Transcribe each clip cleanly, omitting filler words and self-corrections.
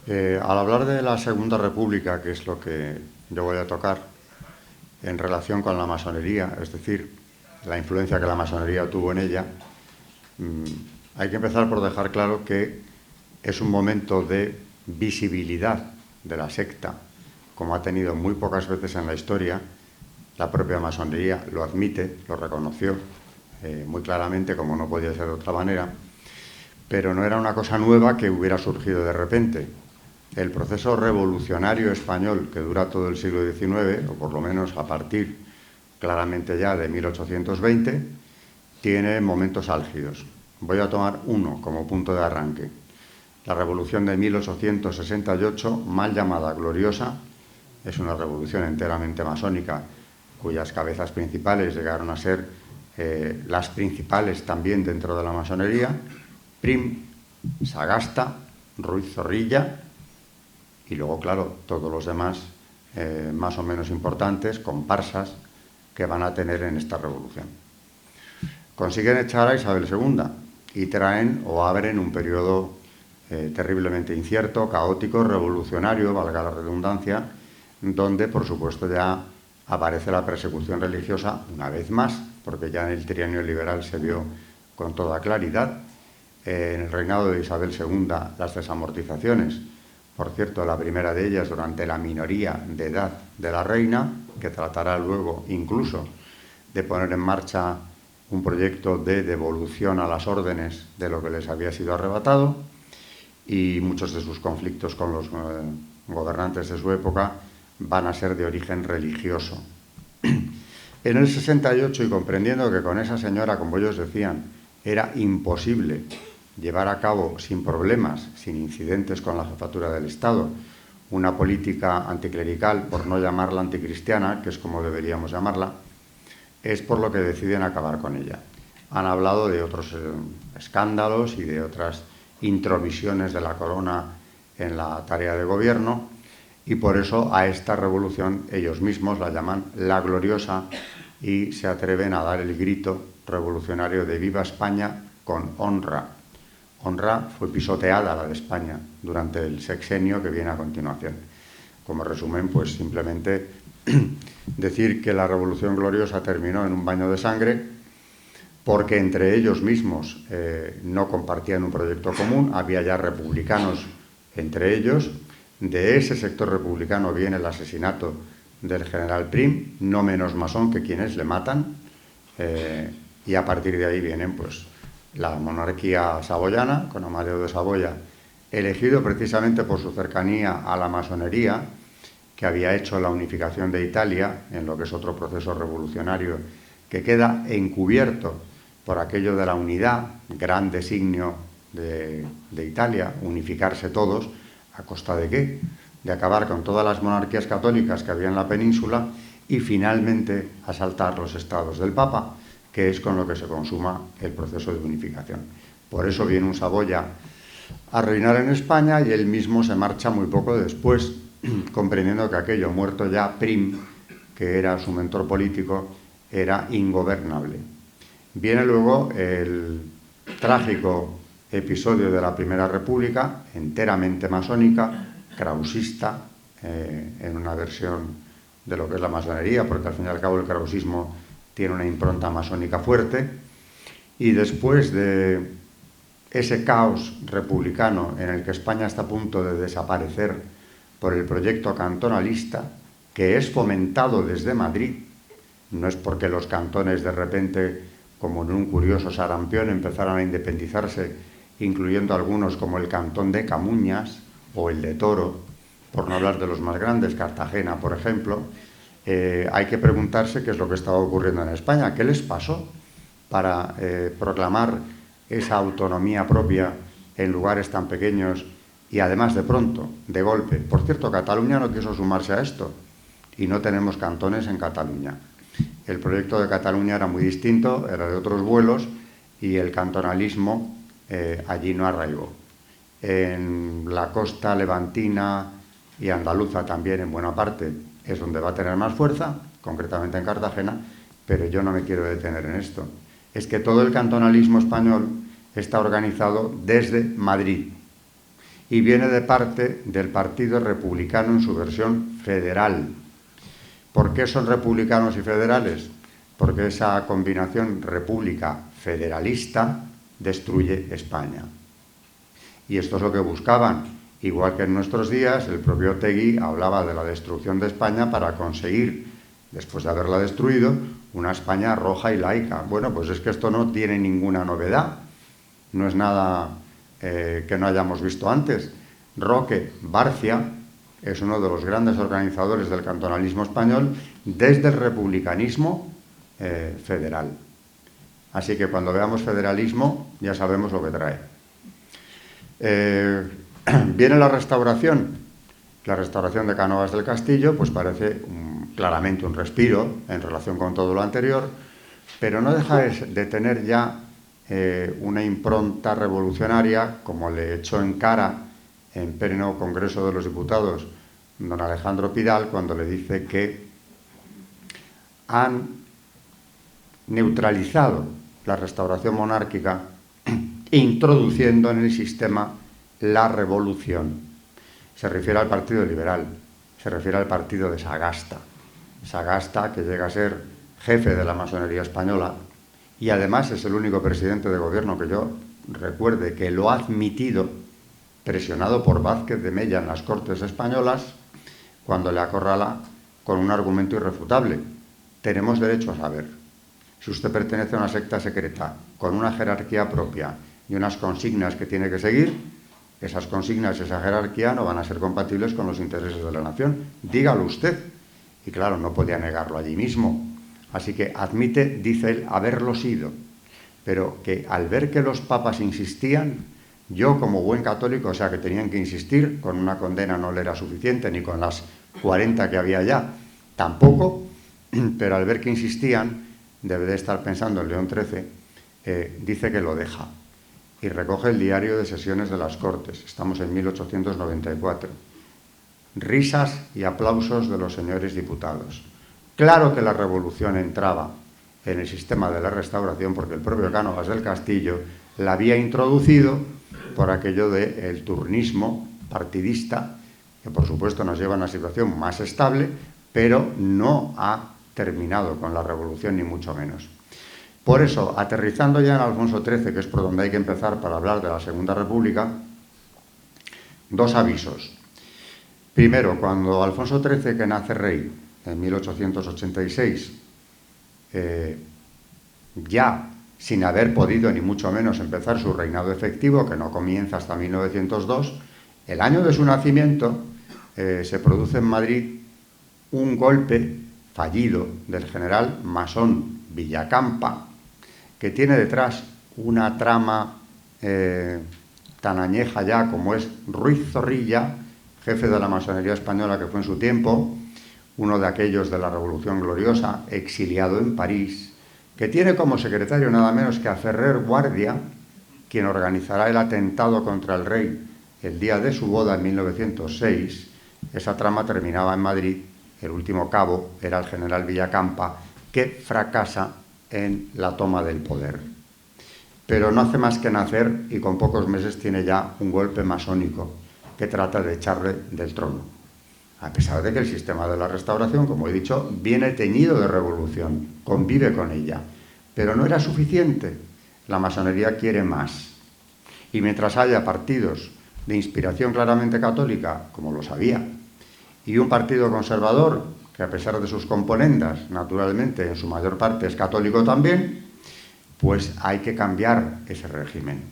Al hablar de la Segunda República, que es lo que yo voy a tocar, en relación con la masonería, es decir, la influencia que la masonería tuvo en ella, hay que empezar por dejar claro que es un momento de visibilidad de la secta, como ha tenido muy pocas veces en la historia. La propia masonería lo admite, lo reconoció muy claramente, como no podía ser de otra manera, pero no era una cosa nueva que hubiera surgido de repente. El proceso revolucionario español, que dura todo el siglo XIX, o por lo menos a partir claramente ya de 1820, tiene momentos álgidos. Voy a tomar uno como punto de arranque. La revolución de 1868, mal llamada gloriosa, es una revolución enteramente masónica, cuyas cabezas principales llegaron a ser las principales también dentro de la masonería: Prim, Sagasta, Ruiz Zorrilla, y luego, claro, todos los demás más o menos importantes, comparsas, que van a tener en esta revolución. Consiguen echar a Isabel II y traen o abren un periodo terriblemente incierto, caótico, revolucionario, valga la redundancia, donde, por supuesto, ya aparece la persecución religiosa una vez más, porque ya en el trienio liberal se vio con toda claridad. En el reinado de Isabel II, las desamortizaciones, por cierto, la primera de ellas durante la minoría de edad de la reina, que tratará luego incluso de poner en marcha un proyecto de devolución a las órdenes de lo que les había sido arrebatado, y muchos de sus conflictos con los gobernantes de su época van a ser de origen religioso. En el 68, y comprendiendo que con esa señora, como ellos decían, era imposible llevar a cabo sin problemas, sin incidentes con la jefatura del Estado, una política anticlerical, por no llamarla anticristiana, que es como deberíamos llamarla, es por lo que deciden acabar con ella. Han hablado de otros escándalos y de otras intromisiones de la corona en la tarea de gobierno, y por eso a esta revolución ellos mismos la llaman la gloriosa y se atreven a dar el grito revolucionario de viva España con honra. Honra fue pisoteada la de España durante el sexenio que viene a continuación. Como resumen, pues simplemente decir que la Revolución Gloriosa terminó en un baño de sangre, porque entre ellos mismos no compartían un proyecto común, había ya republicanos entre ellos. De ese sector republicano viene el asesinato del general Prim, no menos masón que quienes le matan, y a partir de ahí vienen pues la monarquía saboyana, con Amadeo de Saboya, elegido precisamente por su cercanía a la masonería, que había hecho la unificación de Italia, en lo que es otro proceso revolucionario que queda encubierto por aquello de la unidad, gran designio de Italia, unificarse todos. ¿A costa de qué? De acabar con todas las monarquías católicas que había en la península y finalmente asaltar los estados del Papa, que es con lo que se consuma el proceso de unificación. Por eso viene un Saboya a reinar en España y él mismo se marcha muy poco después, comprendiendo que aquello, muerto ya Prim, que era su mentor político, era ingobernable. Viene luego el trágico episodio de la Primera República, enteramente masónica, krausista, en una versión de lo que es la masonería, porque al fin y al cabo el krausismo tiene una impronta masónica fuerte. Y después de ese caos republicano en el que España está a punto de desaparecer por el proyecto cantonalista, que es fomentado desde Madrid, no es porque los cantones de repente, como en un curioso sarampión, empezaran a independizarse, incluyendo algunos como el cantón de Camuñas o el de Toro, por no hablar de los más grandes, Cartagena, por ejemplo. Hay que preguntarse qué es lo que estaba ocurriendo en España, qué les pasó para proclamar esa autonomía propia en lugares tan pequeños y además de pronto, de golpe. Por cierto, Cataluña no quiso sumarse a esto y no tenemos cantones en Cataluña. El proyecto de Cataluña era muy distinto, era de otros vuelos, y el cantonalismo allí no arraigó. En la costa levantina y andaluza también, en buena parte, es donde va a tener más fuerza, concretamente en Cartagena, pero yo no me quiero detener en esto. Es que todo el cantonalismo español está organizado desde Madrid. y viene de parte del Partido Republicano en su versión federal. ¿Por qué son republicanos y federales? Porque esa combinación república federalista destruye España. Y esto es lo que buscaban. Igual que en nuestros días, el propio Otegi hablaba de la destrucción de España para conseguir, después de haberla destruido, una España roja y laica. Bueno, pues es que esto no tiene ninguna novedad. No es nada que no hayamos visto antes. Roque Barcia es uno de los grandes organizadores del cantonalismo español desde el republicanismo federal. Así que cuando veamos federalismo ya sabemos lo que trae. Viene la restauración de Cánovas del Castillo, pues parece claramente un respiro en relación con todo lo anterior, pero no deja de tener ya una impronta revolucionaria, como le echó en cara en pleno Congreso de los Diputados don Alejandro Pidal, cuando le dice que han neutralizado la restauración monárquica introduciendo en el sistema la revolución. Se refiere al Partido Liberal, se refiere al partido de Sagasta. Sagasta, que llega a ser jefe de la masonería española y además es el único presidente de gobierno que yo recuerde que lo ha admitido, presionado por Vázquez de Mella en las Cortes españolas, cuando le acorrala con un argumento irrefutable. Tenemos derecho a saber. Si usted pertenece a una secta secreta, con una jerarquía propia y unas consignas que tiene que seguir, esas consignas y esa jerarquía no van a ser compatibles con los intereses de la nación. Dígalo usted. Y claro, no podía negarlo allí mismo. Así que admite, dice él, haberlo sido. Pero que al ver que los papas insistían, yo como buen católico, o sea que tenían que insistir, con una condena no le era suficiente, ni con las 40 que había ya, tampoco, pero al ver que insistían, debe de estar pensando en León XIII, dice que lo deja y recoge el diario de sesiones de las Cortes. Estamos en 1894. Risas y aplausos de los señores diputados. Claro que la revolución entraba en el sistema de la restauración porque el propio Cánovas del Castillo la había introducido por aquello del turnismo partidista, que por supuesto nos lleva a una situación más estable, pero no ha terminado con la revolución, ni mucho menos. Por eso, aterrizando ya en Alfonso XIII, que es por donde hay que empezar para hablar de la Segunda República, dos avisos. Primero, cuando Alfonso XIII, que nace rey en 1886, ya sin haber podido ni mucho menos empezar su reinado efectivo, que no comienza hasta 1902, el año de su nacimiento se produce en Madrid un golpe fallido del general masón Villacampa, que tiene detrás una trama tan añeja ya como es Ruiz Zorrilla, jefe de la masonería española que fue en su tiempo, uno de aquellos de la Revolución Gloriosa, exiliado en París, que tiene como secretario nada menos que a Ferrer Guardia, quien organizará el atentado contra el rey el día de su boda en 1906. Esa trama terminaba en Madrid. El último cabo era el general Villacampa, que fracasa en la toma del poder. Pero no hace más que nacer y con pocos meses tiene ya un golpe masónico que trata de echarle del trono. A pesar de que el sistema de la restauración, como he dicho, viene teñido de revolución, convive con ella. Pero no era suficiente. La masonería quiere más. Y mientras haya partidos de inspiración claramente católica, como los había, y un partido conservador, que a pesar de sus componendas, naturalmente, en su mayor parte es católico también, pues hay que cambiar ese régimen.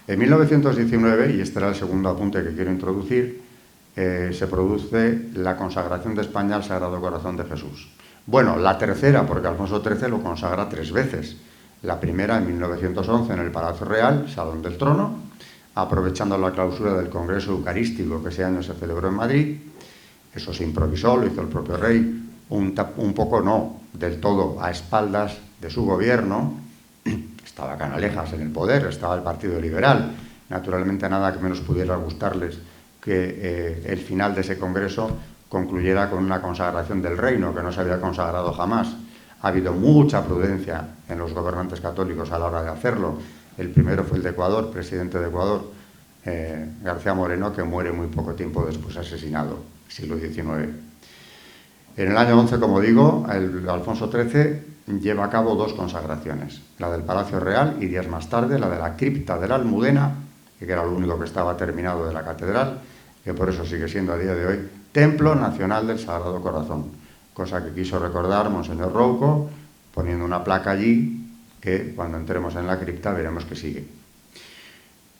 En 1919, y este era el segundo apunte que quiero introducir, se produce la consagración de España al Sagrado Corazón de Jesús. Bueno, la tercera, porque Alfonso XIII lo consagra 3 veces. La primera en 1911 en el Palacio Real, Salón del Trono, aprovechando la clausura del Congreso Eucarístico que ese año se celebró en Madrid. Eso se improvisó, lo hizo el propio rey, un poco no, del todo a espaldas de su gobierno. Estaba Canalejas en el poder, estaba el Partido Liberal. Naturalmente nada que menos pudiera gustarles que el final de ese congreso concluyera con una consagración del reino, que no se había consagrado jamás. Ha habido mucha prudencia en los gobernantes católicos a la hora de hacerlo. El primero fue el de Ecuador, presidente de Ecuador, García Moreno, que muere muy poco tiempo después asesinado, siglo XIX. En el año 11, como digo, el Alfonso XIII lleva a cabo 2 consagraciones, la del Palacio Real y días más tarde la de la cripta de la Almudena, que era lo único que estaba terminado de la catedral, que por eso sigue siendo a día de hoy Templo Nacional del Sagrado Corazón, cosa que quiso recordar Monseñor Rouco, poniendo una placa allí, que cuando entremos en la cripta veremos que sigue.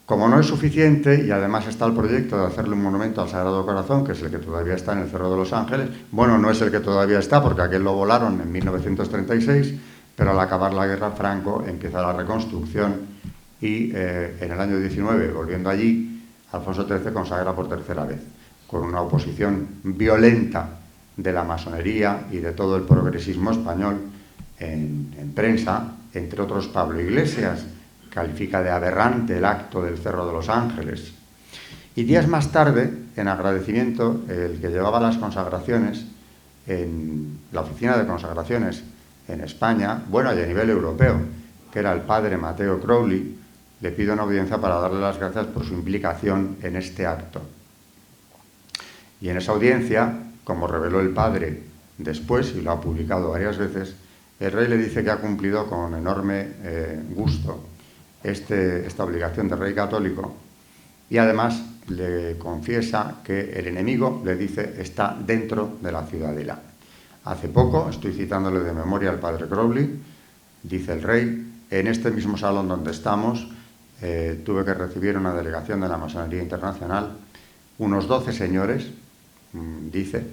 Como no es suficiente, y además está el proyecto de hacerle un monumento al Sagrado Corazón, que es el que todavía está en el Cerro de los Ángeles, bueno, no es el que todavía está, porque aquel lo volaron en 1936, pero al acabar la Guerra Franco empieza la reconstrucción y en el año 19, volviendo allí, Alfonso XIII consagra por tercera vez, con una oposición violenta de la masonería y de todo el progresismo español en prensa, entre otros Pablo Iglesias, califica de aberrante el acto del Cerro de los Ángeles. Y días más tarde, en agradecimiento, el que llevaba las consagraciones en la oficina de consagraciones en España, bueno, y a nivel europeo, que era el padre Mateo Crowley, le pide una audiencia para darle las gracias por su implicación en este acto. Y en esa audiencia, como reveló el padre después, y lo ha publicado varias veces, el rey le dice que ha cumplido con enorme gusto esta obligación de rey católico, y además le confiesa que el enemigo, le dice, está dentro de la ciudadela. Hace poco, estoy citándole de memoria al padre Crowley, dice el rey, en este mismo salón donde estamos, tuve que recibir una delegación de la Masonería Internacional, unos 12 señores, dice,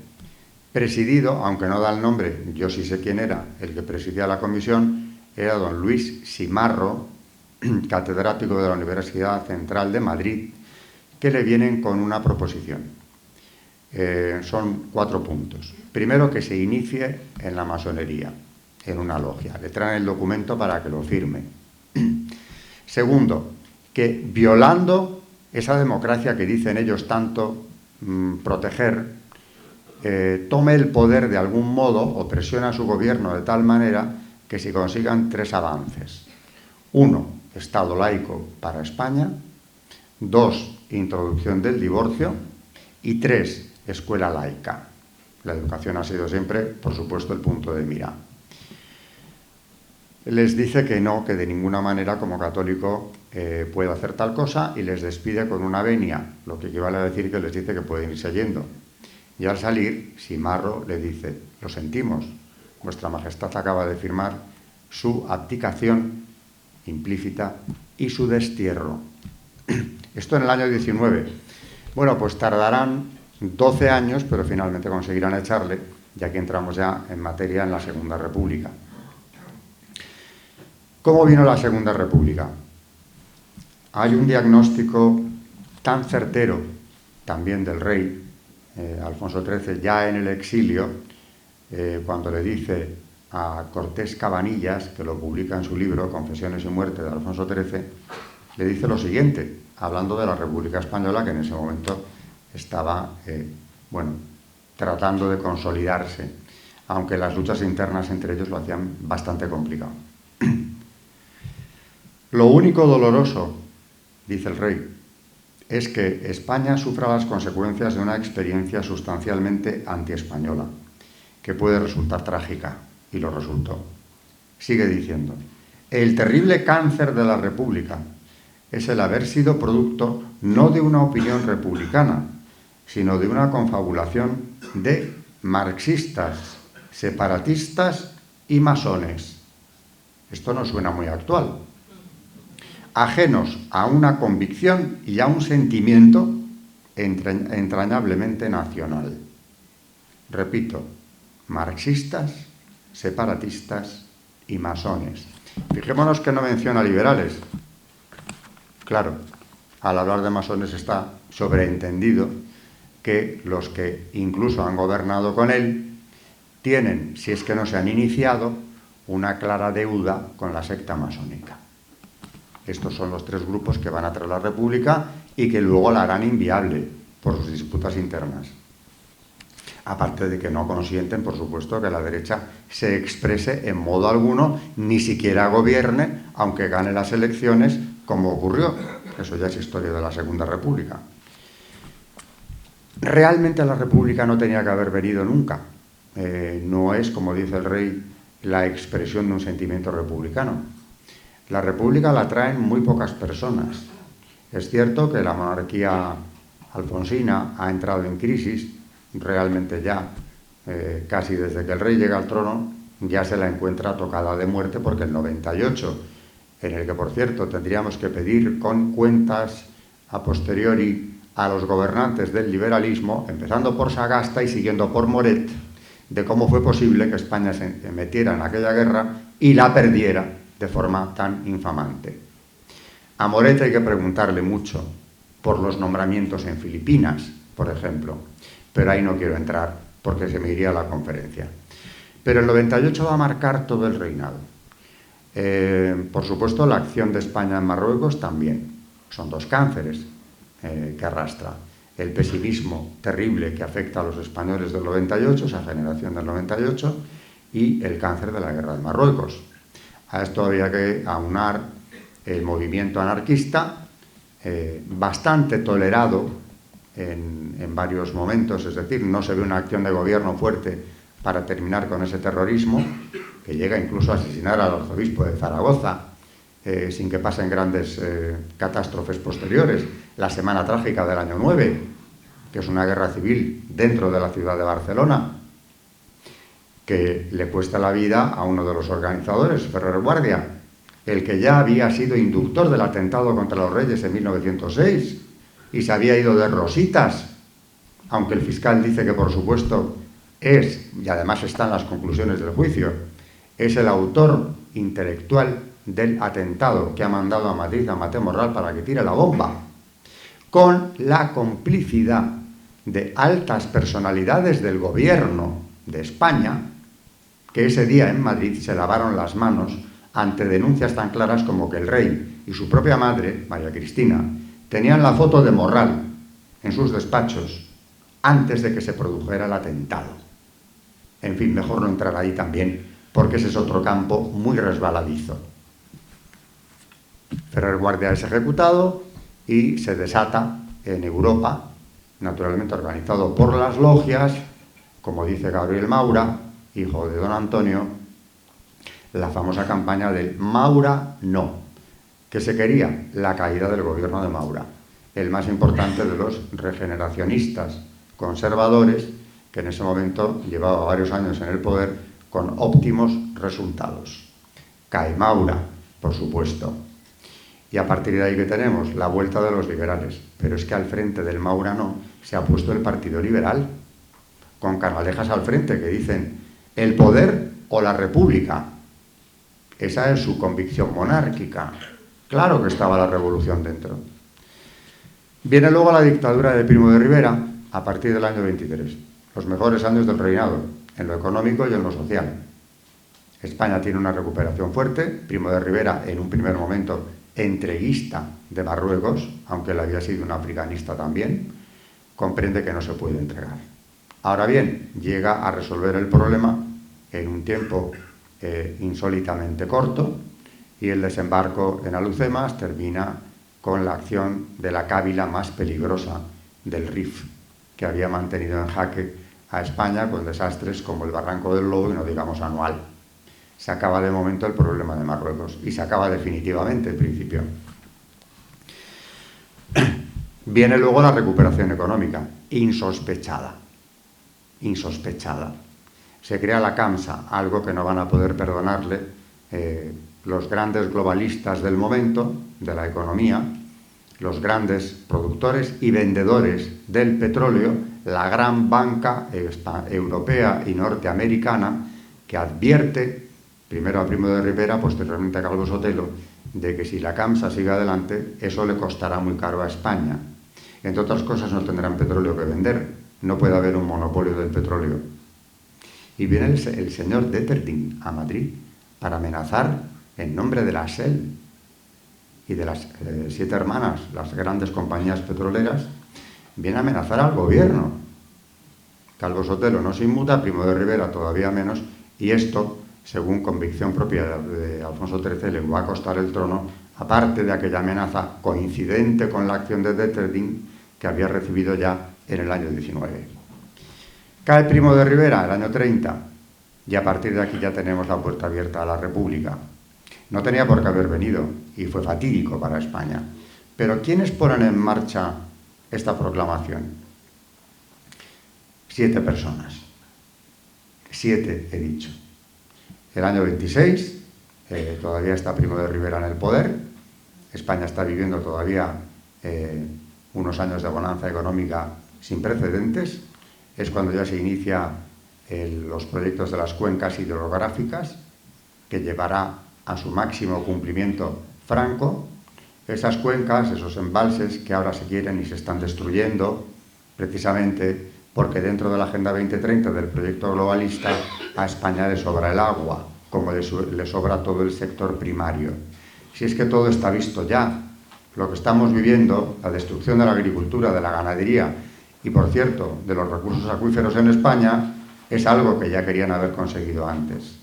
presidido, aunque no da el nombre, yo sí sé quién era, el que presidía la comisión, era don Luis Simarro, catedrático de la Universidad Central de Madrid, que le vienen con una proposición. Son 4 puntos. Primero, que se inicie en la masonería, en una logia. Le traen el documento para que lo firme. Segundo, que violando esa democracia que dicen ellos tanto proteger, tome el poder de algún modo o presione a su gobierno de tal manera que se consigan 3 avances. 1, Estado laico para España. 2, introducción del divorcio. Y 3, escuela laica. La educación ha sido siempre, por supuesto, el punto de mira. Les dice que no, que de ninguna manera como católico puede hacer tal cosa, y les despide con una venia, lo que equivale a decir que les dice que pueden irse yendo. Y al salir, Simarro le dice, lo sentimos, vuestra majestad acaba de firmar su abdicación implícita y su destierro. Esto en el año 19. Bueno, pues tardarán 12 años, pero finalmente conseguirán echarle, y aquí entramos ya en materia en la Segunda República. ¿Cómo vino la Segunda República? Hay un diagnóstico tan certero, también del rey, Alfonso XIII, ya en el exilio, cuando le dice a Cortés Cabanillas, que lo publica en su libro Confesiones y muerte de Alfonso XIII, le dice lo siguiente, hablando de la República Española, que en ese momento estaba, tratando de consolidarse, aunque las luchas internas entre ellos lo hacían bastante complicado. Lo único doloroso, dice el rey, es que España sufra las consecuencias de una experiencia sustancialmente antiespañola, que puede resultar trágica, y lo resultó. Sigue diciendo, el terrible cáncer de la República es el haber sido producto no de una opinión republicana, sino de una confabulación de marxistas, separatistas y masones. Esto no suena muy actual. Ajenos a una convicción y a un sentimiento entrañablemente nacional. Repito, marxistas, separatistas y masones. Fijémonos que no menciona liberales. Claro, al hablar de masones está sobreentendido que los que incluso han gobernado con él tienen, si es que no se han iniciado, una clara deuda con la secta masónica. Estos son los 3 grupos que van a traer la República y que luego la harán inviable por sus disputas internas. Aparte de que no consienten, por supuesto, que la derecha se exprese en modo alguno, ni siquiera gobierne, aunque gane las elecciones, como ocurrió. eso ya es historia de la Segunda República. Realmente la República no tenía que haber venido nunca. No es, como dice el rey, la expresión de un sentimiento republicano. La República la traen muy pocas personas. Es cierto que la monarquía alfonsina ha entrado en crisis, realmente ya, casi desde que el rey llega al trono, ya se la encuentra tocada de muerte, porque el 98, en el que, por cierto, tendríamos que pedir con cuentas a posteriori a los gobernantes del liberalismo, empezando por Sagasta y siguiendo por Moret, de cómo fue posible que España se metiera en aquella guerra y la perdiera de forma tan infamante. A Moret hay que preguntarle mucho por los nombramientos en Filipinas, por ejemplo, pero ahí no quiero entrar porque se me iría la conferencia. Pero el 98 va a marcar todo el reinado. Por supuesto, la acción de España en Marruecos también. Son dos cánceres que arrastra. El pesimismo terrible que afecta a los españoles del 98, esa generación del 98, y el cáncer de la guerra de Marruecos. A esto había que aunar el movimiento anarquista, bastante tolerado en varios momentos, es decir, no se ve una acción de gobierno fuerte para terminar con ese terrorismo, que llega incluso a asesinar al arzobispo de Zaragoza, sin que pasen grandes catástrofes posteriores. La Semana Trágica del año 9, que es una guerra civil dentro de la ciudad de Barcelona, que le cuesta la vida a uno de los organizadores, Ferrer Guardia, el que ya había sido inductor del atentado contra los Reyes en 1906 y se había ido de rositas, aunque el fiscal dice que, por supuesto, es, y además están las conclusiones del juicio, es el autor intelectual del atentado que ha mandado a Madrid a Mateo Morral para que tire la bomba, con la complicidad de altas personalidades del gobierno de España, que ese día en Madrid se lavaron las manos ante denuncias tan claras como que el rey y su propia madre, María Cristina, tenían la foto de Morral en sus despachos antes de que se produjera el atentado. En fin, mejor no entrar ahí también, porque ese es otro campo muy resbaladizo. Ferrer Guardia es ejecutado y se desata en Europa, naturalmente organizado por las logias, como dice Gabriel Maura, hijo de don Antonio, la famosa campaña del Maura no, que se quería la caída del gobierno de Maura, el más importante de los regeneracionistas conservadores, que en ese momento llevaba varios años en el poder con óptimos resultados. Cae Maura, por supuesto. Y a partir de ahí que tenemos la vuelta de los liberales. Pero es que al frente del Maura no se ha puesto el Partido Liberal, con Canalejas al frente, que dicen el poder o la república. Esa es su convicción monárquica. Claro que estaba la revolución dentro. Viene luego la dictadura de Primo de Rivera a partir del año 23. Los mejores años del reinado, en lo económico y en lo social. España tiene una recuperación fuerte. Primo de Rivera, en un primer momento, entreguista de Marruecos, aunque él había sido un africanista también, comprende que no se puede entregar. Ahora bien, llega a resolver el problema en un tiempo insólitamente corto, y el desembarco en Alhucemas termina con la acción de la cábila más peligrosa del Rif, que había mantenido en jaque a España con desastres como el Barranco del Lobo y no digamos Anual. Se acaba de momento el problema de Marruecos y se acaba definitivamente en principio. Viene luego la recuperación económica, insospechada. Se crea la CAMSA, algo que no van a poder perdonarle los grandes globalistas del momento, de la economía, los grandes productores y vendedores del petróleo, la gran banca europea y norteamericana, que advierte, primero a Primo de Rivera, posteriormente a Calvo Sotelo, de que si la CAMSA sigue adelante, eso le costará muy caro a España. Entre otras cosas, no tendrán petróleo que vender, no puede haber un monopolio del petróleo. Y viene el señor Detterding a Madrid para amenazar en nombre de la Shell y de las 7 hermanas, las grandes compañías petroleras, viene a amenazar al gobierno. Calvo Sotelo no se inmuta, Primo de Rivera todavía menos, y esto, según convicción propia de Alfonso XIII, le va a costar el trono aparte de aquella amenaza coincidente con la acción de Detterding que había recibido ya en el año 19. Cae Primo de Rivera el año 30 y a partir de aquí ya tenemos la puerta abierta a la República. No tenía por qué haber venido y fue fatídico para España. Pero ¿quiénes ponen en marcha esta proclamación? 7 personas. 7 he dicho. El año 26, todavía está Primo de Rivera en el poder. España está viviendo todavía unos años de bonanza económica sin precedentes. Es cuando ya se inicia los proyectos de las cuencas hidrográficas, que llevará a su máximo cumplimiento Franco. Esas cuencas, esos embalses que ahora se quieren y se están destruyendo, precisamente porque dentro de la Agenda 2030 del proyecto globalista a España le sobra el agua, como le sobra todo el sector primario. Si es que todo está visto ya, lo que estamos viviendo, la destrucción de la agricultura, de la ganadería y, por cierto, de los recursos acuíferos en España, es algo que ya querían haber conseguido antes,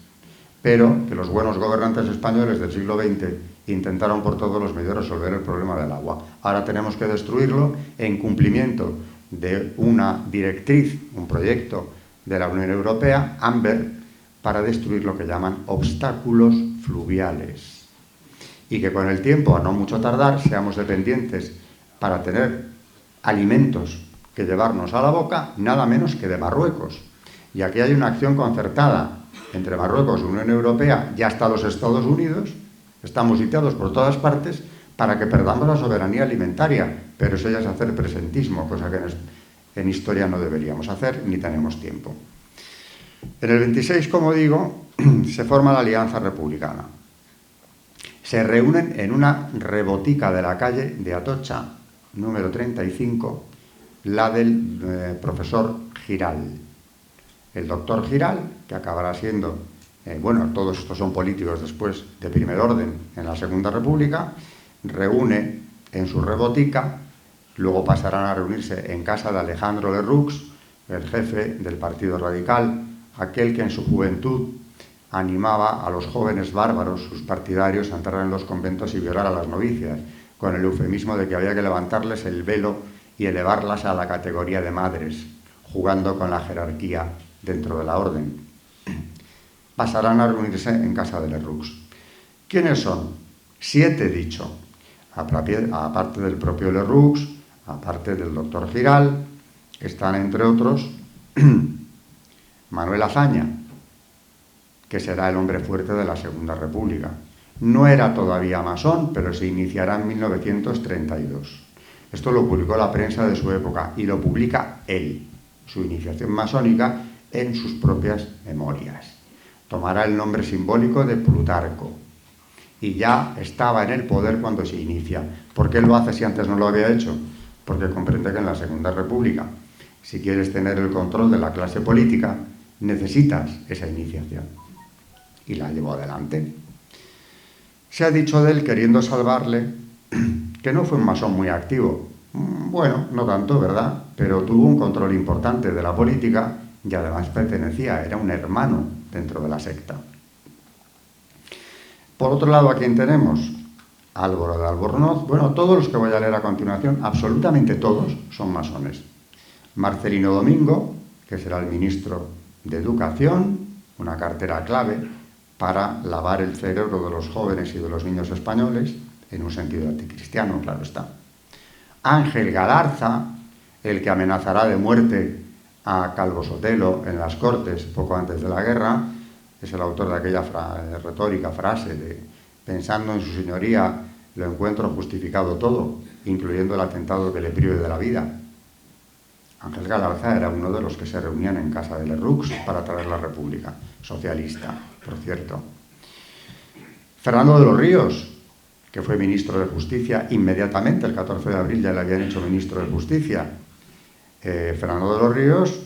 pero que los buenos gobernantes españoles del siglo XX intentaron por todos los medios resolver el problema del agua. Ahora tenemos que destruirlo en cumplimiento de una directriz, un proyecto de la Unión Europea, AMBER, para destruir lo que llaman obstáculos fluviales. Y que con el tiempo, a no mucho tardar, seamos dependientes para tener alimentos que llevarnos a la boca, nada menos que de Marruecos. Y aquí hay una acción concertada entre Marruecos y Unión Europea y hasta los Estados Unidos. Estamos sitiados por todas partes para que perdamos la soberanía alimentaria, pero eso ya es hacer presentismo, cosa que en historia no deberíamos hacer ni tenemos tiempo. En el 26, como digo, se forma la Alianza Republicana. Se reúnen en una rebotica de la calle de Atocha, número 35, la del profesor Giral. El doctor Giral, que acabará siendo, bueno, todos estos son políticos después de primer orden en la Segunda República, reúne en su rebotica, luego pasarán a reunirse en casa de Alejandro Lerroux, el jefe del Partido Radical, aquel que en su juventud animaba a los jóvenes bárbaros, sus partidarios, a entrar en los conventos y violar a las novicias, con el eufemismo de que había que levantarles el velo y elevarlas a la categoría de madres, jugando con la jerarquía dentro de la orden. Pasarán a reunirse en casa de Lerroux. ¿Quiénes son? 7 dicho, aparte del propio Lerroux, aparte del doctor Giral, están entre otros Manuel Azaña, que será el hombre fuerte de la Segunda República. No era todavía masón, pero se iniciará en 1932. Esto lo publicó la prensa de su época y lo publica él, su iniciación masónica, en sus propias memorias. Tomará el nombre simbólico de Plutarco y ya estaba en el poder cuando se inicia. ¿Por qué lo hace si antes no lo había hecho? Porque comprende que en la Segunda República, si quieres tener el control de la clase política, necesitas esa iniciación. Y la llevó adelante. Se ha dicho de él, queriendo salvarle, que no fue un masón muy activo. Bueno, no tanto, ¿verdad? Pero tuvo un control importante de la política y además era un hermano dentro de la secta. Por otro lado, ¿a quién tenemos? Álvaro de Albornoz. Bueno, todos los que voy a leer a continuación, absolutamente todos, son masones. Marcelino Domingo, que será el ministro de Educación, una cartera clave para lavar el cerebro de los jóvenes y de los niños españoles, en un sentido anticristiano, claro está. Ángel Galarza, el que amenazará de muerte a Calvo Sotelo en las Cortes poco antes de la guerra, es el autor de aquella retórica frase de pensando en su señoría lo encuentro justificado todo, incluyendo el atentado que le prive de la vida. Ángel Galarza era uno de los que se reunían en casa de Lerroux para traer la República, socialista, por cierto. Fernando de los Ríos, que fue ministro de Justicia inmediatamente, el 14 de abril ya le habían hecho ministro de Justicia. Fernando de los Ríos,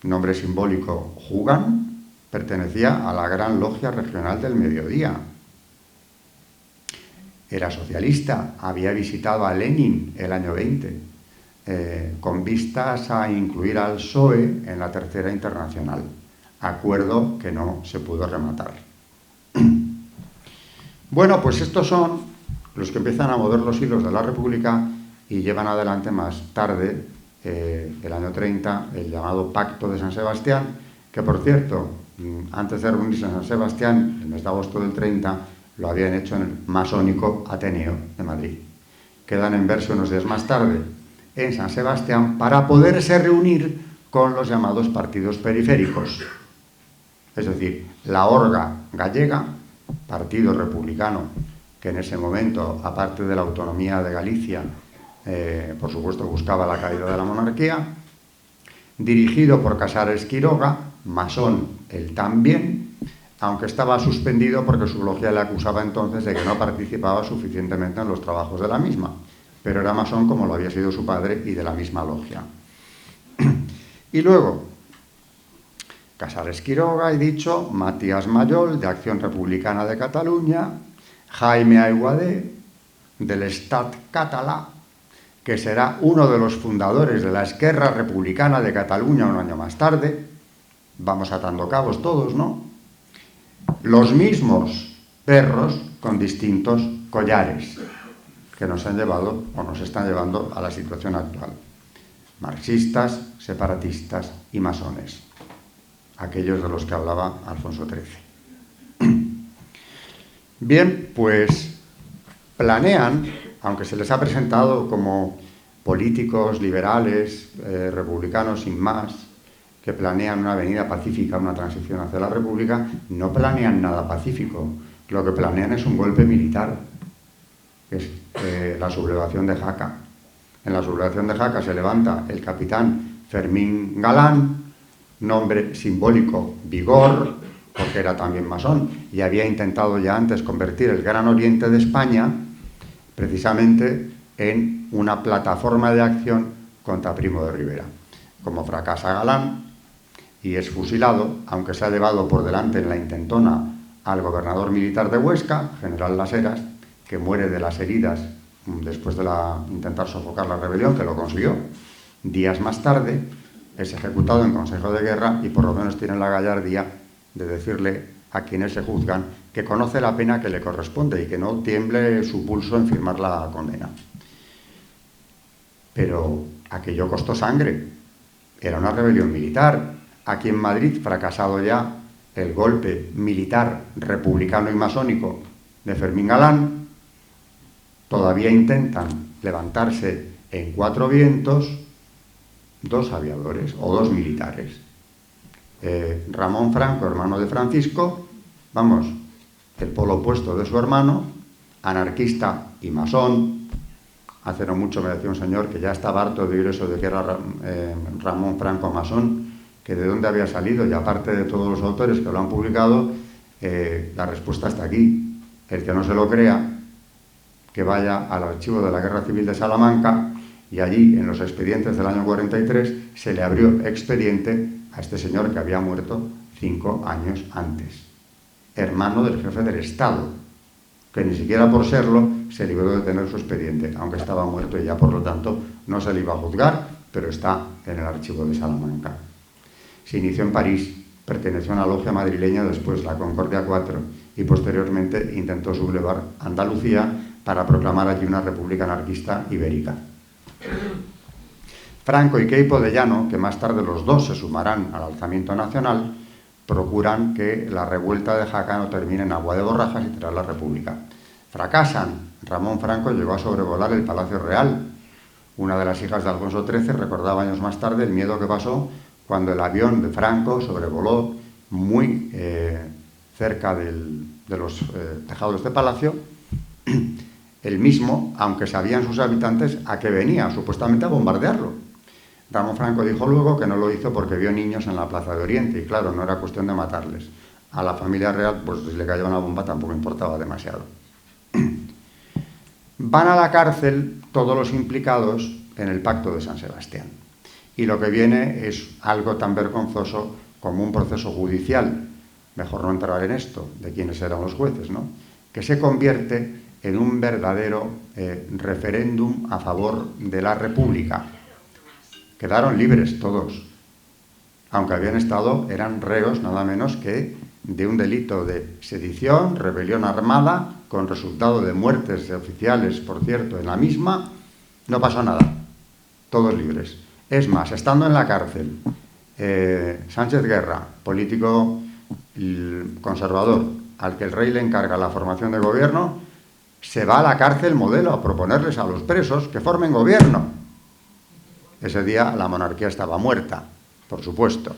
nombre simbólico Jugan, pertenecía a la Gran Logia Regional del Mediodía. Era socialista, había visitado a Lenin el año 20, con vistas a incluir al PSOE en la Tercera Internacional, acuerdo que no se pudo rematar. Bueno, pues estos son los que empiezan a mover los hilos de la República y llevan adelante más tarde, el año 30, el llamado Pacto de San Sebastián, que, por cierto, antes de reunirse en San Sebastián, el mes de agosto del 30, lo habían hecho en el masónico Ateneo de Madrid. Quedan en verse unos días más tarde en San Sebastián para poderse reunir con los llamados partidos periféricos. Es decir, la Orga gallega, partido republicano, que en ese momento, aparte de la autonomía de Galicia, por supuesto buscaba la caída de la monarquía, dirigido por Casares Quiroga, masón él también, aunque estaba suspendido porque su logia le acusaba entonces de que no participaba suficientemente en los trabajos de la misma, pero era masón como lo había sido su padre y de la misma logia. Y luego, Casares Quiroga, he dicho, Matías Mayol, de Acción Republicana de Cataluña, Jaime Aiguadé, del Estat Català, que será uno de los fundadores de la Esquerra Republicana de Cataluña un año más tarde. Vamos atando cabos todos, ¿no? Los mismos perros con distintos collares que nos han llevado o nos están llevando a la situación actual. Marxistas, separatistas y masones. Aquellos de los que hablaba Alfonso XIII. Bien, pues planean, aunque se les ha presentado como políticos liberales, republicanos sin más, que planean una avenida pacífica, una transición hacia la República, no planean nada pacífico. Lo que planean es un golpe militar, que es la sublevación de Jaca. En la sublevación de Jaca se levanta el capitán Fermín Galán, nombre simbólico Vigor, porque era también masón, y había intentado ya antes convertir el Gran Oriente de España precisamente en una plataforma de acción contra Primo de Rivera. Como fracasa Galán y es fusilado, aunque se ha llevado por delante en la intentona al gobernador militar de Huesca, general Las Heras, que muere de las heridas después de intentar sofocar la rebelión, que lo consiguió. Días más tarde es ejecutado en Consejo de Guerra y por lo menos tiene la gallardía de decirle a quienes se juzgan que conoce la pena que le corresponde y que no tiemble su pulso en firmar la condena. Pero aquello costó sangre. Era una rebelión militar. Aquí en Madrid, fracasado ya el golpe militar republicano y masónico de Fermín Galán, todavía intentan levantarse en Cuatro Vientos 2 aviadores o 2 militares. Ramón Franco, hermano de Francisco, vamos, el polo opuesto de su hermano, anarquista y masón. Hace no mucho me decía un señor que ya estaba harto de oír eso de que era Ramón Franco masón, que de dónde había salido, y aparte de todos los autores que lo han publicado, la respuesta está aquí. El que no se lo crea, que vaya al archivo de la Guerra Civil de Salamanca, y allí, en los expedientes del año 43, se le abrió expediente a este señor que había muerto 5 años antes, hermano del jefe del Estado, que ni siquiera por serlo se libró de tener su expediente, aunque estaba muerto y ya por lo tanto no se le iba a juzgar, pero está en el archivo de Salamanca. Se inició en París, perteneció a una logia madrileña, después la Concordia 4, y posteriormente intentó sublevar Andalucía para proclamar allí una república anarquista ibérica. Franco y Queipo de Llano, que más tarde los dos se sumarán al alzamiento nacional, procuran que la revuelta de Jaca no termine en agua de borrajas y tras la República. Fracasan. Ramón Franco llegó a sobrevolar el Palacio Real. Una de las hijas de Alfonso XIII recordaba años más tarde el miedo que pasó cuando el avión de Franco sobrevoló muy cerca de los tejados de este palacio. El mismo, aunque sabían sus habitantes a qué venía, supuestamente a bombardearlo. Ramón Franco dijo luego que no lo hizo porque vio niños en la Plaza de Oriente y claro, no era cuestión de matarles. A la familia real, pues si le cayó una bomba tampoco importaba demasiado. Van a la cárcel todos los implicados en el Pacto de San Sebastián. Y lo que viene es algo tan vergonzoso como un proceso judicial, mejor no entrar en esto, de quiénes eran los jueces, ¿no?, que se convierte en un verdadero referéndum a favor de la República. Quedaron libres todos, aunque eran reos nada menos que de un delito de sedición, rebelión armada con resultado de muertes oficiales, por cierto, en la misma, no pasó nada. Todos libres. Es más, estando en la cárcel, Sánchez Guerra, político conservador, al que el rey le encarga la formación de gobierno, se va a la cárcel modelo a proponerles a los presos que formen gobierno. Ese día la monarquía estaba muerta, por supuesto.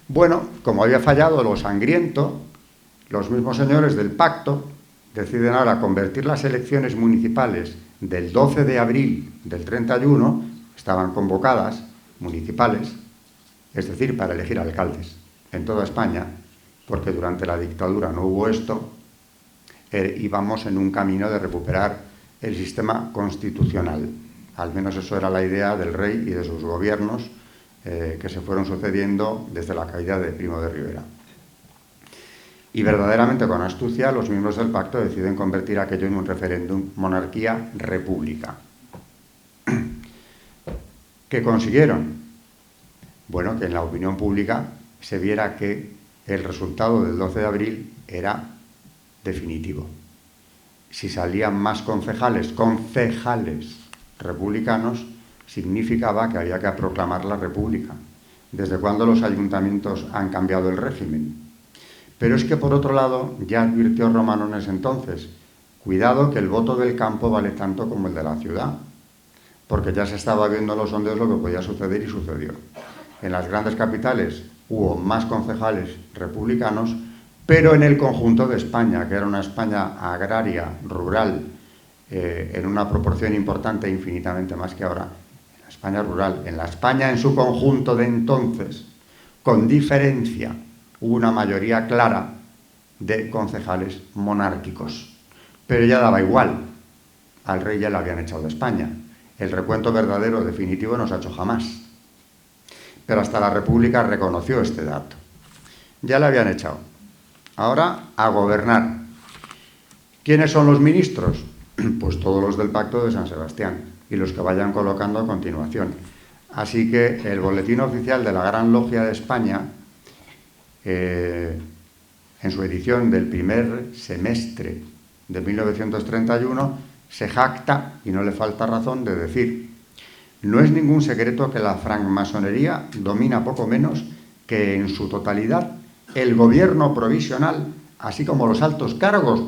Bueno, como había fallado lo sangriento, los mismos señores del pacto deciden ahora convertir las elecciones municipales del 12 de abril del 31, estaban convocadas, municipales, es decir, para elegir alcaldes en toda España, porque durante la dictadura no hubo esto, íbamos en un camino de recuperar el sistema constitucional. Al menos eso era la idea del rey y de sus gobiernos que se fueron sucediendo desde la caída de Primo de Rivera. Y verdaderamente con astucia los miembros del pacto deciden convertir aquello en un referéndum monarquía-república. ¿Qué consiguieron? Bueno, que en la opinión pública se viera que el resultado del 12 de abril era definitivo. Si salían más concejales republicanos, significaba que había que proclamar la república. ¿Desde cuándo los ayuntamientos han cambiado el régimen? Pero es que, por otro lado, ya advirtió Romanones entonces, cuidado que el voto del campo vale tanto como el de la ciudad, porque ya se estaba viendo en los sondeos lo que podía suceder y sucedió. En las grandes capitales hubo más concejales republicanos, pero en el conjunto de España, que era una España agraria, rural, en una proporción importante, infinitamente más que ahora, en la España rural, en la España en su conjunto de entonces, con diferencia, hubo una mayoría clara de concejales monárquicos. Pero ya daba igual, al rey ya le habían echado de España. El recuento verdadero, definitivo, no se ha hecho jamás. Pero hasta la República reconoció este dato. Ya le habían echado. Ahora, a gobernar. ¿Quiénes son los ministros? Pues todos los del Pacto de San Sebastián y los que vayan colocando a continuación. Así que el boletín oficial de la Gran Logia de España, en su edición del primer semestre de 1931, se jacta, y no le falta razón, de decir: no es ningún secreto que la francmasonería domina poco menos que en su totalidad el gobierno provisional, así como los altos cargos.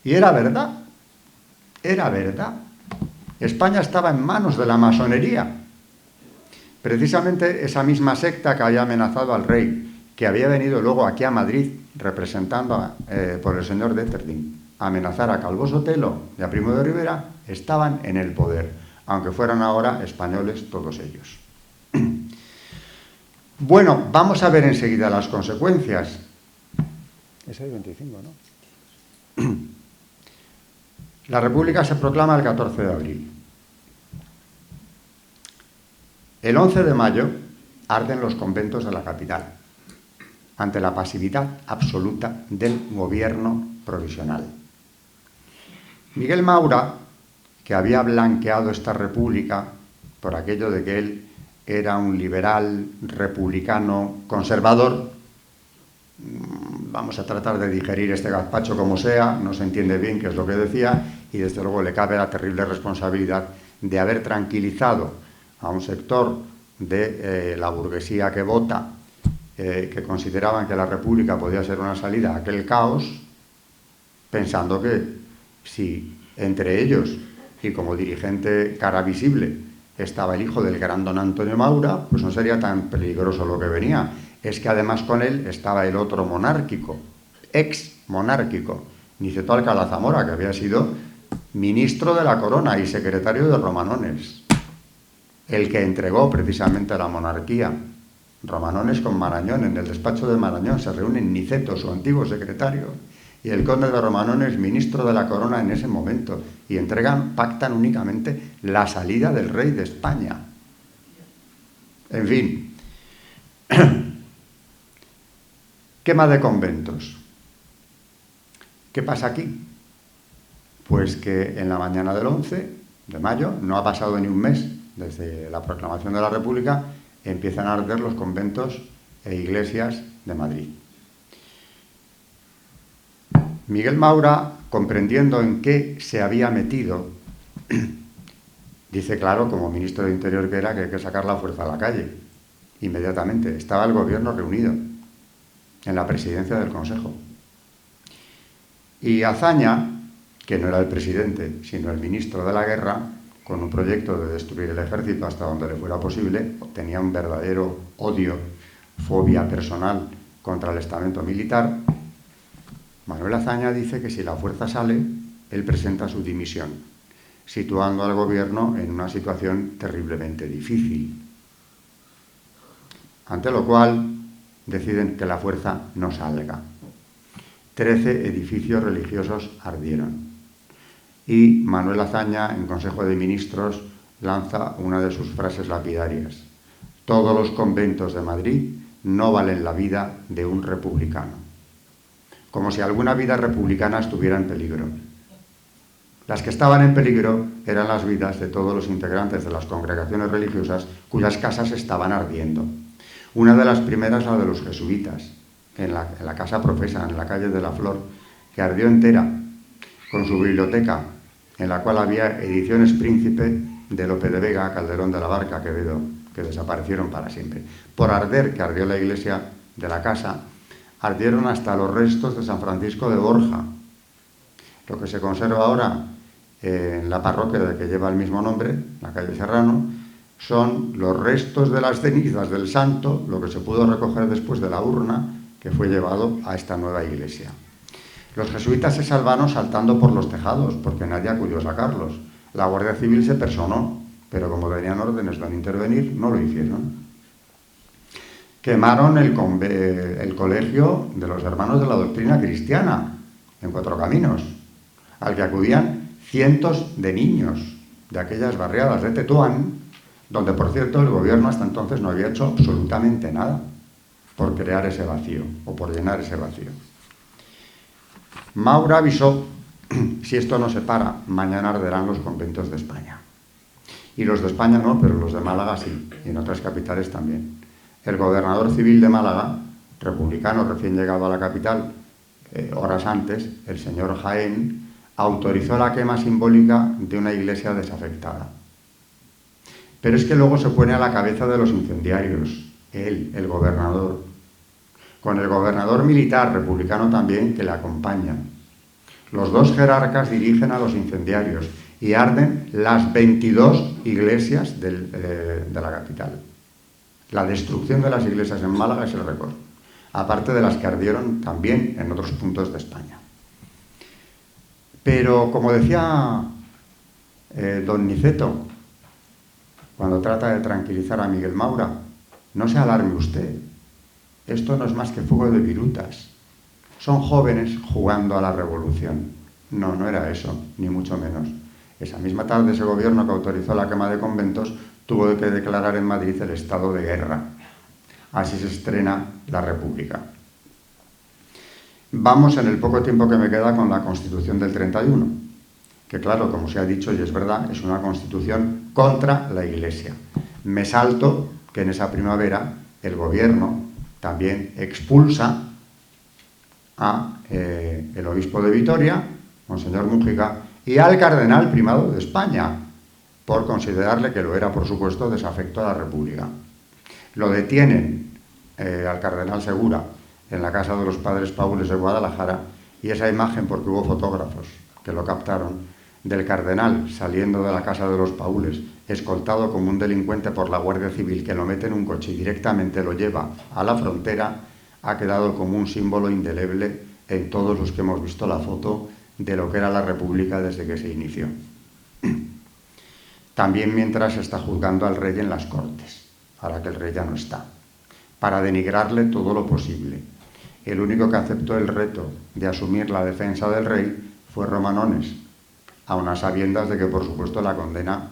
Y era verdad, era verdad. España estaba en manos de la masonería. Precisamente esa misma secta que había amenazado al rey, que había venido luego aquí a Madrid, representando por el señor de Etterding, a amenazar a Calvo Sotelo y a Primo de Rivera, estaban en el poder, aunque fueran ahora españoles todos ellos. Bueno, vamos a ver enseguida las consecuencias. Es el 25, ¿no? La República se proclama el 14 de abril. El 11 de mayo arden los conventos de la capital, ante la pasividad absoluta del gobierno provisional. Miguel Maura, que había blanqueado esta república por aquello de que él era un liberal republicano conservador, vamos a tratar de digerir este gazpacho como sea, no se entiende bien qué es lo que decía, y desde luego le cabe la terrible responsabilidad de haber tranquilizado a un sector de la burguesía que vota, que consideraban que la república podía ser una salida a aquel caos, pensando que si entre ellos y como dirigente cara visible estaba el hijo del gran don Antonio Maura, pues no sería tan peligroso lo que venía. Es que además con él estaba el otro monárquico, ex monárquico, Niceto Alcalá Zamora, que había sido ministro de la corona y secretario de Romanones, el que entregó precisamente la monarquía. Romanones con Marañón, en el despacho de Marañón se reúnen Niceto, su antiguo secretario, y el conde de Romanones, ministro de la corona en ese momento, y pactan únicamente la salida del rey de España. En fin, quema de conventos. ¿Qué pasa aquí? Pues que en la mañana del 11 de mayo, no ha pasado ni un mes desde la proclamación de la República, empiezan a arder los conventos e iglesias de Madrid. Miguel Maura comprendiendo en qué se había metido, dice claro, como ministro de Interior que era, que hay que sacar la fuerza a la calle. Inmediatamente. Estaba el gobierno reunido en la presidencia del Consejo. Y Azaña, que no era el presidente, sino el ministro de la Guerra, con un proyecto de destruir el ejército hasta donde le fuera posible, tenía un verdadero odio, fobia personal contra el estamento militar. Manuel Azaña dice que si la fuerza sale, él presenta su dimisión, situando al gobierno en una situación terriblemente difícil. Ante lo cual deciden que la fuerza no salga. 13 edificios religiosos ardieron. Y Manuel Azaña, en Consejo de Ministros, lanza una de sus frases lapidarias: todos los conventos de Madrid no valen la vida de un republicano. Como si alguna vida republicana estuviera en peligro. Las que estaban en peligro eran las vidas de todos los integrantes de las congregaciones religiosas cuyas casas estaban ardiendo. Una de las primeras, la de los jesuitas, en la casa profesa, en la calle de la Flor, que ardió entera, con su biblioteca, en la cual había ediciones Príncipe de Lope de Vega, Calderón de la Barca, Quevedo, que desaparecieron para siempre. Por arder, que ardió la iglesia de la casa, ardieron hasta los restos de San Francisco de Borja. Lo que se conserva ahora en la parroquia de que lleva el mismo nombre, la calle Serrano, son los restos de las cenizas del santo, lo que se pudo recoger después de la urna que fue llevado a esta nueva iglesia. Los jesuitas se salvaron saltando por los tejados, porque nadie acudió a sacarlos. La Guardia Civil se personó, pero como tenían órdenes de no intervenir, no lo hicieron. Quemaron el colegio de los hermanos de la doctrina cristiana, en Cuatro Caminos, al que acudían cientos de niños de aquellas barriadas de Tetuán, donde, por cierto, el gobierno hasta entonces no había hecho absolutamente nada por crear ese vacío o por llenar ese vacío. Maura avisó: si esto no se para, mañana arderán los conventos de España. Y los de España no, pero los de Málaga sí, y en otras capitales también. El gobernador civil de Málaga, republicano recién llegado a la capital, horas antes, el señor Jaén, autorizó la quema simbólica de una iglesia desafectada. Pero es que luego se pone a la cabeza de los incendiarios, él, el gobernador, con el gobernador militar republicano también que le acompaña. Los dos jerarcas dirigen a los incendiarios y arden las 22 iglesias de la capital. La destrucción de las iglesias en Málaga es el récord, aparte de las que ardieron también en otros puntos de España. Pero, como decía don Niceto, cuando trata de tranquilizar a Miguel Maura, no se alarme usted. Esto no es más que fuego de virutas. Son jóvenes jugando a la revolución. No, no era eso, ni mucho menos. Esa misma tarde, ese gobierno que autorizó la quema de conventos tuvo que declarar en Madrid el estado de guerra. Así se estrena la República. Vamos, en el poco tiempo que me queda, con la Constitución del 31, que claro, como se ha dicho, y es verdad, es una Constitución contra la Iglesia. Me salto que en esa primavera el gobierno también expulsa a el obispo de Vitoria, Monseñor Mújica, y al cardenal primado de España, por considerarle, que lo era por supuesto, desafecto a la República. Lo detienen al cardenal Segura en la casa de los padres Paules de Guadalajara, y esa imagen, porque hubo fotógrafos que lo captaron, del cardenal saliendo de la casa de los Paules, escoltado como un delincuente por la Guardia Civil, que lo mete en un coche y directamente lo lleva a la frontera, ha quedado como un símbolo indeleble en todos los que hemos visto la foto de lo que era la República desde que se inició. También mientras se está juzgando al rey en las Cortes, ahora que el rey ya no está, para denigrarle todo lo posible. El único que aceptó el reto de asumir la defensa del rey fue Romanones, a unas sabiendas de que, por supuesto, la condena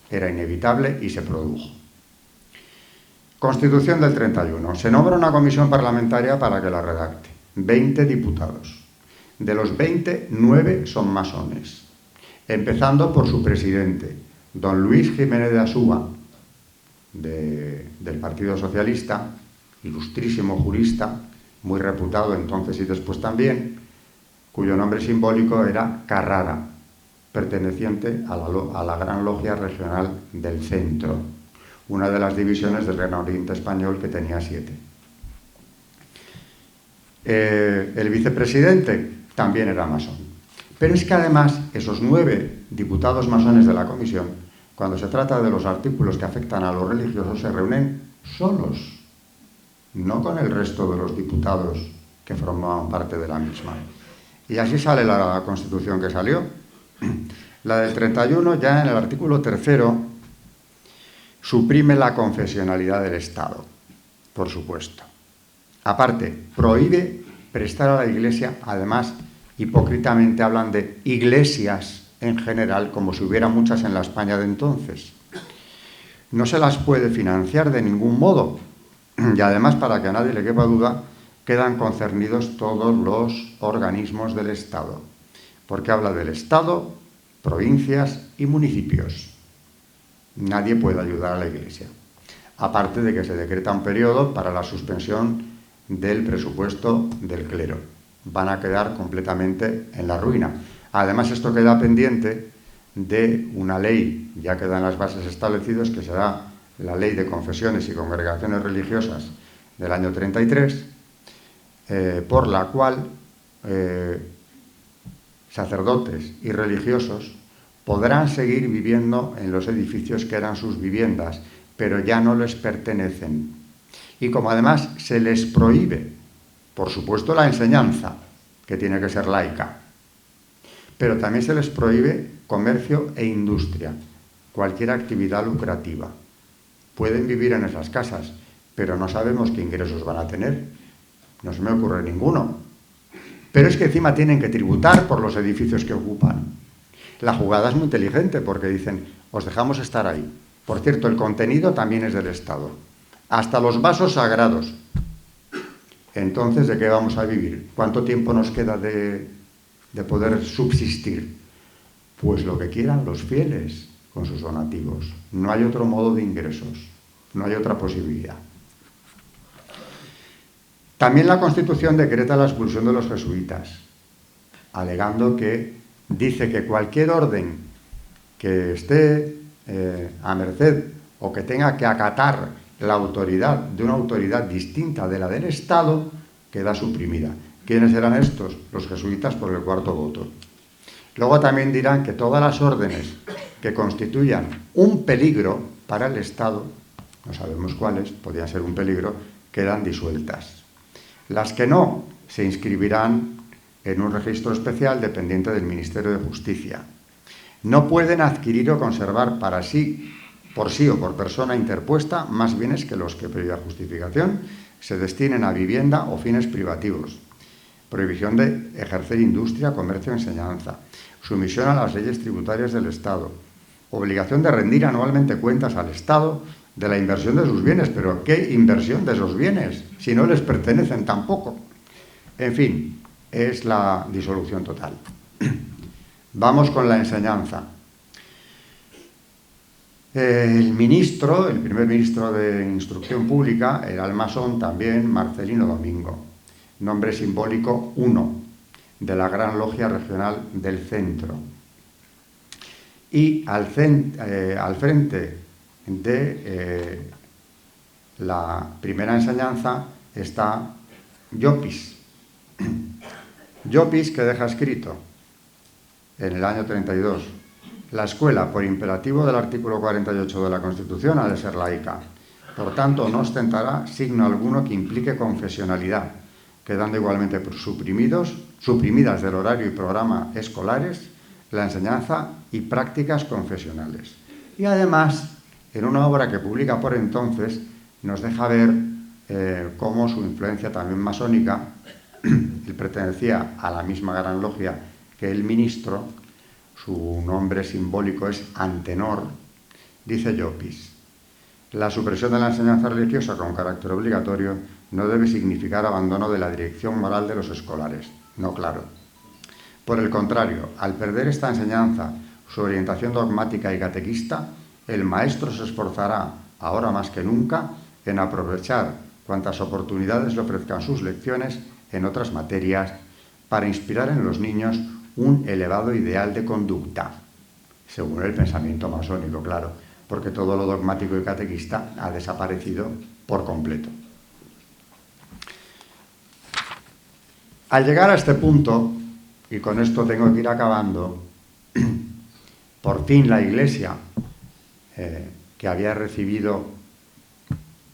era inevitable y se produjo. Constitución del 31. Se nombra una comisión parlamentaria para que la redacte. 20 diputados. De los 20, 9 son masones. Empezando por su presidente, don Luis Jiménez de Asúa, del Partido Socialista, ilustrísimo jurista, muy reputado entonces y después también, cuyo nombre simbólico era Carrara, perteneciente a la Gran Logia Regional del Centro, una de las divisiones del Reino Oriente Español que tenía 7. El vicepresidente también era masón. Pero es que además esos 9 diputados masones de la comisión, cuando se trata de los artículos que afectan a los religiosos, se reúnen solos, no con el resto de los diputados que formaban parte de la misma. Y así sale la Constitución que salió. La del 31, ya en el artículo 3º, suprime la confesionalidad del Estado, por supuesto. Aparte, prohíbe prestar a la Iglesia, además, hipócritamente hablan de iglesias en general, como si hubiera muchas en la España de entonces. No se las puede financiar de ningún modo. Y además, para que a nadie le quepa duda, quedan concernidos todos los organismos del Estado, porque habla del Estado, provincias y municipios. Nadie puede ayudar a la Iglesia. Aparte de que se decreta un periodo para la suspensión del presupuesto del clero. Van a quedar completamente en la ruina. Además, esto queda pendiente de una ley, ya quedan las bases establecidas, que será la Ley de Confesiones y Congregaciones Religiosas del año 33, por la cual sacerdotes y religiosos podrán seguir viviendo en los edificios que eran sus viviendas, pero ya no les pertenecen. Y como además se les prohíbe, por supuesto, la enseñanza, que tiene que ser laica, pero también se les prohíbe comercio e industria, cualquier actividad lucrativa. Pueden vivir en esas casas, pero no sabemos qué ingresos van a tener. No se me ocurre ninguno. Pero es que encima tienen que tributar por los edificios que ocupan. La jugada es muy inteligente porque dicen, os dejamos estar ahí. Por cierto, el contenido también es del Estado. Hasta los vasos sagrados. Entonces, ¿de qué vamos a vivir? ¿Cuánto tiempo nos queda de poder subsistir? Pues lo que quieran los fieles con sus donativos. No hay otro modo de ingresos. No hay otra posibilidad. También la Constitución decreta la expulsión de los jesuitas, alegando que dice que cualquier orden que esté a merced o que tenga que acatar la autoridad de una autoridad distinta de la del Estado queda suprimida. ¿Quiénes eran estos? Los jesuitas por el 4º voto. Luego también dirán que todas las órdenes que constituyan un peligro para el Estado, no sabemos cuáles, podían ser un peligro, quedan disueltas. Las que no se inscribirán en un registro especial dependiente del Ministerio de Justicia. No pueden adquirir o conservar para sí, por sí o por persona interpuesta, más bienes que los que, previa justificación, se destinen a vivienda o fines privativos. Prohibición de ejercer industria, comercio o enseñanza. Sumisión a las leyes tributarias del Estado. Obligación de rendir anualmente cuentas al Estado de la inversión de sus bienes. ¿Pero qué inversión de esos bienes? Si no les pertenecen tampoco. En fin, es la disolución total. Vamos con la enseñanza. El primer ministro de Instrucción Pública, era el masón también, Marcelino Domingo, nombre simbólico 1, de la Gran Logia Regional del Centro. Y al frente de la primera enseñanza está Llopis. Llopis, que deja escrito en el año 32, la escuela, por imperativo del artículo 48 de la Constitución, ha de ser laica. Por tanto, no ostentará signo alguno que implique confesionalidad, quedando igualmente suprimidas del horario y programa escolares la enseñanza y prácticas confesionales. Y además, en una obra que publica por entonces, nos deja ver cómo su influencia también masónica, él pertenecía a la misma Gran Logia que el ministro, su nombre simbólico es Antenor, dice Llopis. La supresión de la enseñanza religiosa con carácter obligatorio no debe significar abandono de la dirección moral de los escolares. No, claro. Por el contrario, al perder esta enseñanza, su orientación dogmática y catequista, el maestro se esforzará, ahora más que nunca, en aprovechar cuantas oportunidades le ofrezcan sus lecciones en otras materias para inspirar en los niños un elevado ideal de conducta, según el pensamiento masónico, claro, porque todo lo dogmático y catequista ha desaparecido por completo. Al llegar a este punto, y con esto tengo que ir acabando, por fin la Iglesia, que había recibido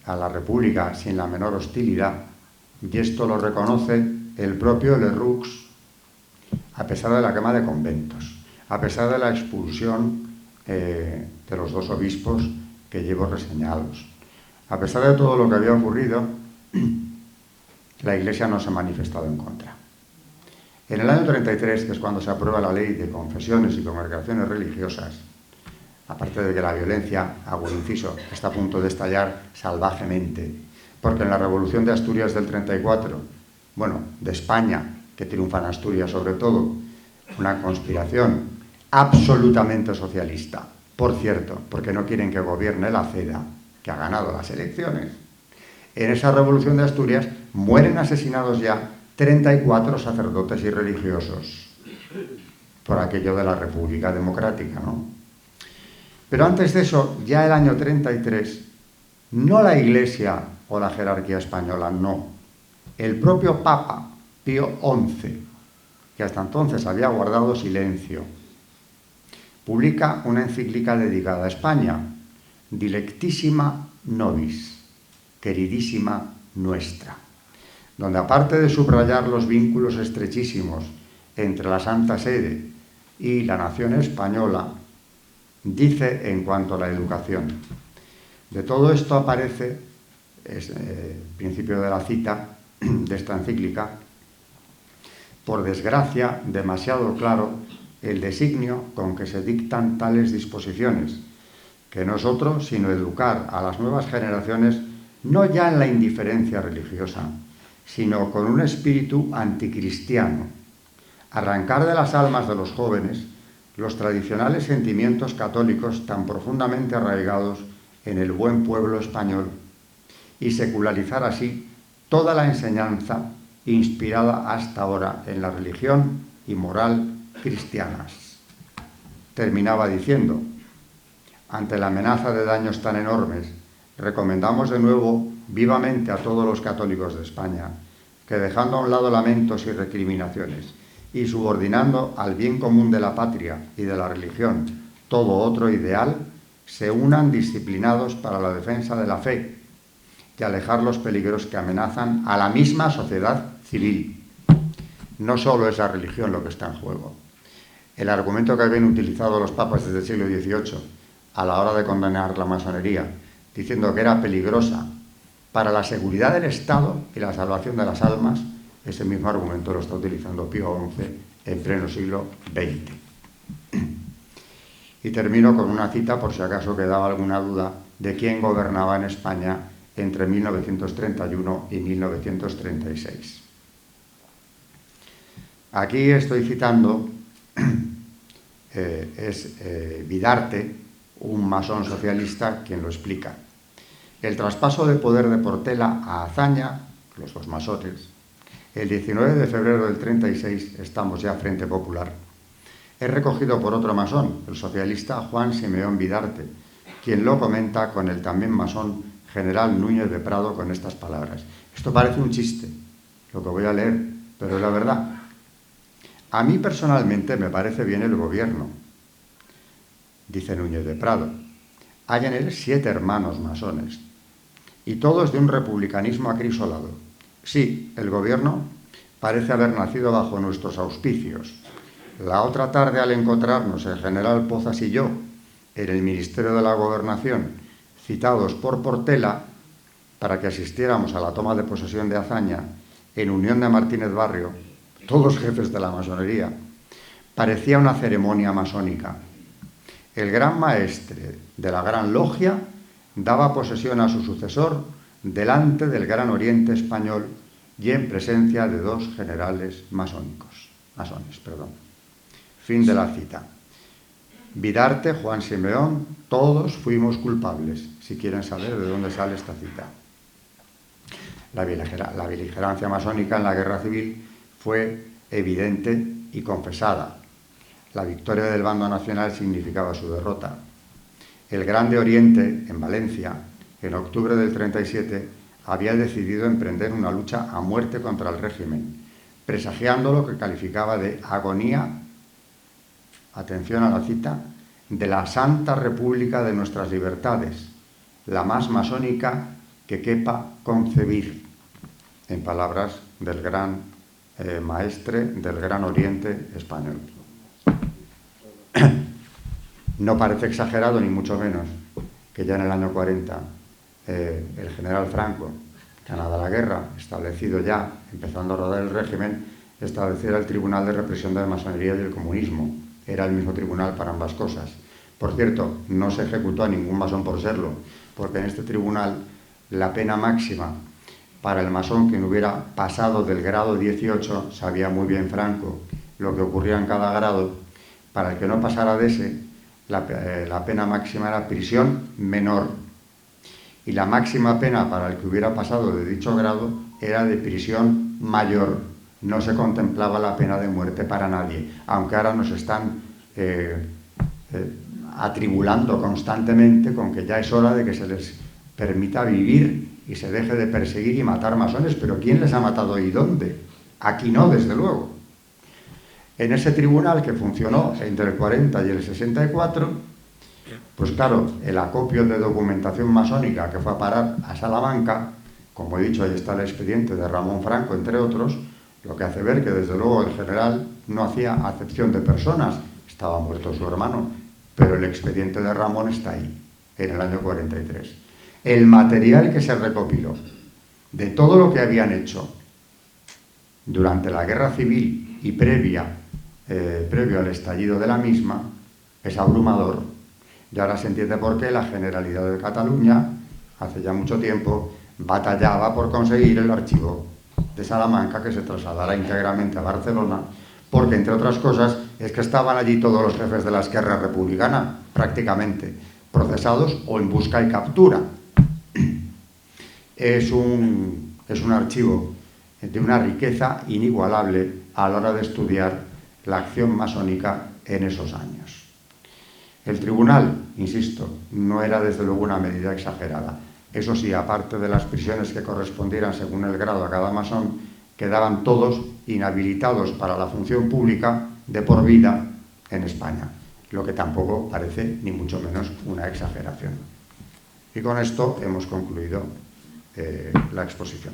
a la República sin la menor hostilidad, y esto lo reconoce el propio Lerroux, a pesar de la quema de conventos, a pesar de la expulsión de los dos obispos que llevo reseñados, a pesar de todo lo que había ocurrido, la Iglesia no se ha manifestado en contra. En el año 33, que es cuando se aprueba la ley de confesiones y congregaciones religiosas, aparte de que la violencia, hago un inciso, está a punto de estallar salvajemente, porque en la Revolución de Asturias del 34, bueno, de España, que triunfa en Asturias sobre todo, una conspiración absolutamente socialista, por cierto, porque no quieren que gobierne la CEDA, que ha ganado las elecciones. En esa Revolución de Asturias mueren asesinados ya 34 sacerdotes y religiosos por aquello de la República Democrática, ¿no? Pero antes de eso, ya el año 33, no la Iglesia o la jerarquía española, no. El propio Papa Pío XI, que hasta entonces había guardado silencio, publica una encíclica dedicada a España, Dilectissima Nobis, queridísima nuestra, donde aparte de subrayar los vínculos estrechísimos entre la Santa Sede y la nación española, dice en cuanto a la educación. De todo esto aparece, es principio de la cita de esta encíclica, por desgracia, demasiado claro el designio con que se dictan tales disposiciones, que no es otro sino educar a las nuevas generaciones no ya en la indiferencia religiosa, sino con un espíritu anticristiano, arrancar de las almas de los jóvenes los tradicionales sentimientos católicos tan profundamente arraigados en el buen pueblo español y secularizar así toda la enseñanza inspirada hasta ahora en la religión y moral cristianas. Terminaba diciendo, ante la amenaza de daños tan enormes, recomendamos de nuevo vivamente a todos los católicos de España que, dejando a un lado lamentos y recriminaciones y subordinando al bien común de la patria y de la religión todo otro ideal, se unan disciplinados para la defensa de la fe y alejar los peligros que amenazan a la misma sociedad civil. No solo es la religión lo que está en juego. El argumento que habían utilizado los papas desde el siglo XVIII a la hora de condenar la masonería, diciendo que era peligrosa para la seguridad del Estado y la salvación de las almas, ese mismo argumento lo está utilizando Pío XI en pleno siglo XX. Y termino con una cita, por si acaso quedaba alguna duda, de quién gobernaba en España entre 1931 y 1936. Aquí estoy citando, Vidarte, un masón socialista, quien lo explica. El traspaso de poder de Portela a Azaña, los dos masones, el 19 de febrero del 36, estamos ya Frente Popular, es recogido por otro masón, el socialista Juan Simeón Vidarte, quien lo comenta con el también masón general Núñez de Prado con estas palabras. Esto parece un chiste, lo que voy a leer, pero es la verdad. A mí personalmente me parece bien el gobierno, dice Núñez de Prado. Hay en él 7 hermanos masones, y todos de un republicanismo acrisolado. Sí, el gobierno parece haber nacido bajo nuestros auspicios. La otra tarde, al encontrarnos el general Pozas y yo en el Ministerio de la Gobernación, citados por Portela para que asistiéramos a la toma de posesión de Azaña en unión de Martínez Barrio, todos jefes de la masonería, parecía una ceremonia masónica. El gran maestre de la Gran Logia daba posesión a su sucesor delante del Gran Oriente español y en presencia de 2 generales masones. Fin de la cita. Vidarte, Juan Simeón, todos fuimos culpables, si quieren saber de dónde sale esta cita. La beligerancia masónica en la guerra civil fue evidente y confesada. La victoria del bando nacional significaba su derrota. El Grande Oriente, en Valencia, en octubre del 37, había decidido emprender una lucha a muerte contra el régimen, presagiando lo que calificaba de agonía, atención a la cita, de la Santa República de nuestras libertades, la más masónica que quepa concebir, en palabras del gran maestre del Gran Oriente español. No parece exagerado, ni mucho menos, que ya en el año 40 el general Franco, ganada la guerra, establecido ya, empezando a rodar el régimen, estableciera el Tribunal de Represión de la Masonería y el Comunismo. Era el mismo tribunal para ambas cosas. Por cierto, no se ejecutó a ningún masón por serlo, porque en este tribunal la pena máxima para el masón que no hubiera pasado del grado 18, sabía muy bien Franco lo que ocurría en cada grado. Para el que no pasara de ese, la pena máxima era prisión menor. Y la máxima pena para el que hubiera pasado de dicho grado era de prisión mayor. No se contemplaba la pena de muerte para nadie, aunque ahora nos están atribulando constantemente con que ya es hora de que se les permita vivir y se deje de perseguir y matar masones. Pero ¿quién les ha matado y dónde? Aquí no, desde luego. En ese tribunal que funcionó entre el 40 y el 64, pues claro, el acopio de documentación masónica que fue a parar a Salamanca, como he dicho, ahí está el expediente de Ramón Franco, entre otros, lo que hace ver que desde luego el general no hacía acepción de personas, estaba muerto su hermano, pero el expediente de Ramón está ahí, en el año 43. El material que se recopiló de todo lo que habían hecho durante la guerra civil y previo al estallido de la misma es abrumador. Y ahora se entiende por qué la Generalidad de Cataluña, hace ya mucho tiempo, batallaba por conseguir el archivo de Salamanca, que se trasladara íntegramente a Barcelona, porque, entre otras cosas, es que estaban allí todos los jefes de la Esquerra Republicana, prácticamente, procesados o en busca y captura. Es un archivo de una riqueza inigualable a la hora de estudiar la acción masónica en esos años. El tribunal, insisto, no era desde luego una medida exagerada. Eso sí, aparte de las prisiones que correspondieran según el grado a cada masón, quedaban todos inhabilitados para la función pública de por vida en España, lo que tampoco parece ni mucho menos una exageración. Y con esto hemos concluido la exposición.